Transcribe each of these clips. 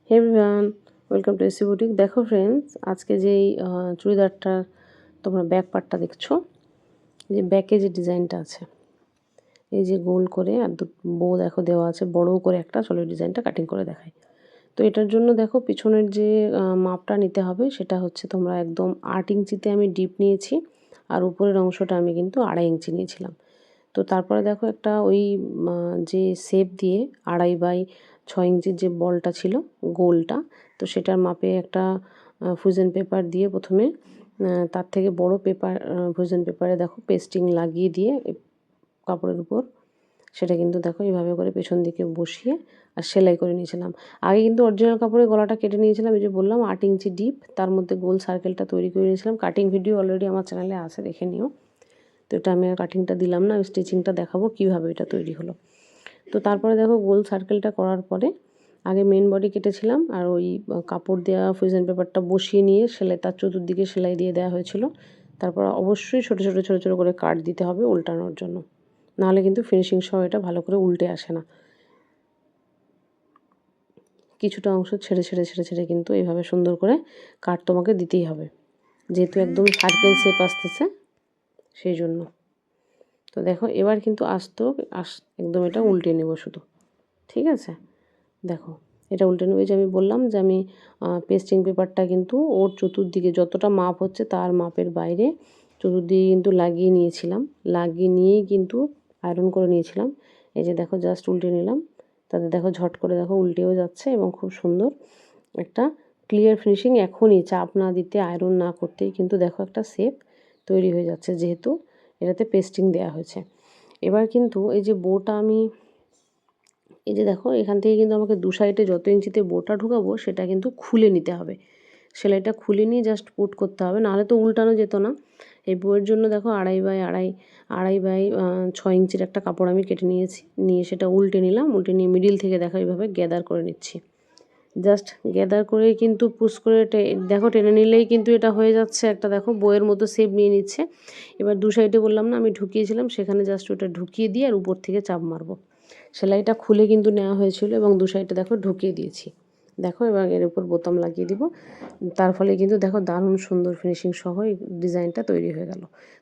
Hey everyone, welcome to AC boutique. দেখো friends, আজকে যেই চুড়িদারটার তোমরা ব্যাক পার্টটা দেখছো, যে ব্যাকে যে ডিজাইনটা আছে, এই যে গোল করে আর বো দেখো দেওয়া আছে, বড় করে একটা। চলো ডিজাইনটা কাটিং করে দেখাই। তো এটার জন্য দেখো পিছনের যে মাপটা নিতে হবে সেটা হচ্ছে তোমরা একদম 8 ইঞ্চিতে আমি ডিপ নিয়েছি, আর উপরের অংশটা আমি কিন্তু 2.5 ইঞ্চি নিয়েছিলাম। তো তারপরে দেখো একটা ওই যে শেপ দিয়ে 2.5 বাই 6 ইঞ্চির যে বলটা ছিল গোলটা, তো সেটার মাপে একটা ফুজেন পেপার দিয়ে প্রথমে তার থেকে বড় পেপার, ফুজেন পেপারে দেখো পেস্টিং লাগিয়ে দিয়ে কাপড়ের উপর সেটা কিন্তু দেখো এইভাবে করে পেছন দিকে বসিয়ে আর সেলাই করে নিয়েছিলাম। আগে কিন্তু অরিজিনাল কাপড়ের গলাটা কেটে নিয়েছিলাম, এই যে বললাম 8 ইঞ্চি ডিপ, তার মধ্যে গোল সার্কেলটা তৈরি করে নিয়েছিলাম। কাটিং ভিডিও অলরেডি আমার চ্যানেলে আছে, দেখে নিও। তো এটা আমি আর কাটিংটা দিলাম না, স্টিচিংটা দেখাবো কীভাবে এটা তৈরি হলো। তো তারপরে দেখো গোল সার্কেলটা করার পরে আগে মেন বডি কেটেছিলাম, আর ওই কাপড় দেওয়া ফুজেন পেপারটা বসিয়ে নিয়ে সেলাই, তার চতুর্দিকে সেলাই দিয়ে দেওয়া হয়েছিল। তারপর অবশ্যই ছোটো ছোটো ছোটো ছোটো করে কাট দিতে হবে উল্টানোর জন্য, নাহলে কিন্তু ফিনিশিং সহ এটা ভালো করে উল্টে আসে না। কিছুটা অংশ ছেড়ে ছেড়ে ছেড়ে ছেড়ে কিন্তু এইভাবে সুন্দর করে কাট তোমাকে দিতেই হবে, যেহেতু একদম সার্কেল শেপ আসতেছে সেই জন্য। তো দেখো এবার কিন্তু একদম এটা উল্টে নেব শুধু, ঠিক আছে। দেখো এটা উল্টে নেব, যে আমি বললাম যে আমি পেস্টিং পেপারটা কিন্তু ওর চতুর্দিকে যতটা মাপ হচ্ছে তার মাপের বাইরে চতুর্দিকে কিন্তু লাগিয়ে নিয়েছিলাম, লাগিয়ে নিয়েই কিন্তু আয়রন করে নিয়েছিলাম। এই যে দেখো জাস্ট উল্টে নিলাম, তাতে দেখো ঝট করে দেখো উল্টেও যাচ্ছে এবং খুব সুন্দর একটা ক্লিয়ার ফিনিশিং। এখনই চাপ না দিতে, আয়রন না করতেই কিন্তু দেখো একটা শেপ তৈরি হয়ে যাচ্ছে, যেহেতু এটাতে পেস্টিং দেওয়া হয়েছে। এবার কিন্তু এই যে বোটা আমি, এই যে দেখো এখান থেকে কিন্তু আমাকে দু সাইডে যত ইঞ্চিতে বোটা ঢুকাবো সেটা কিন্তু খুলে নিতে হবে। সেলাইটা খুলে নিয়ে জাস্ট পুট করতে হবে, নাহলে তো উল্টানো যেত না। এই বইয়ের জন্য দেখো 2.5 বাই 6 ইঞ্চির একটা কাপড় আমি কেটে নিয়েছি, নিয়ে সেটা উল্টে নিলাম। উল্টে নিয়ে মিডিল থেকে দেখো এইভাবে গ্যাদার করে নিচ্ছি। জাস্ট গ্যাদার করে কিন্তু পুশ করে দেখো টেনে নিলেই কিন্তু এটা হয়ে যাচ্ছে একটা, দেখো বইয়ের মতো শেপ নিয়ে নিচ্ছে। এবার দু সাইডে বললাম না আমি ঢুকিয়েছিলাম, সেখানে জাস্ট ওটা ঢুকিয়ে দিয়ে আর উপর থেকে চাপ মারবো। সেলাইটা খুলে কিন্তু নেওয়া হয়েছিল এবং দু সাইডে দেখো ঢুকিয়ে দিয়েছি। দেখো এবার এর উপর বোতাম লাগিয়ে দিব, তার ফলে কিন্তু দেখো দারুণ সুন্দর ফিনিশিং সহ এই ডিজাইনটা তৈরি হয়ে গেল।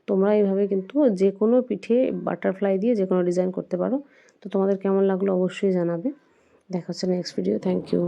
তোমরা এইভাবে কিন্তু যে কোনো পিঠে বাটারফ্লাই দিয়ে যে কোনো ডিজাইন করতে পারো। তো তোমাদের কেমন লাগলো অবশ্যই জানাবে। দেখা হচ্ছে নেক্সট ভিডিও। Thank you.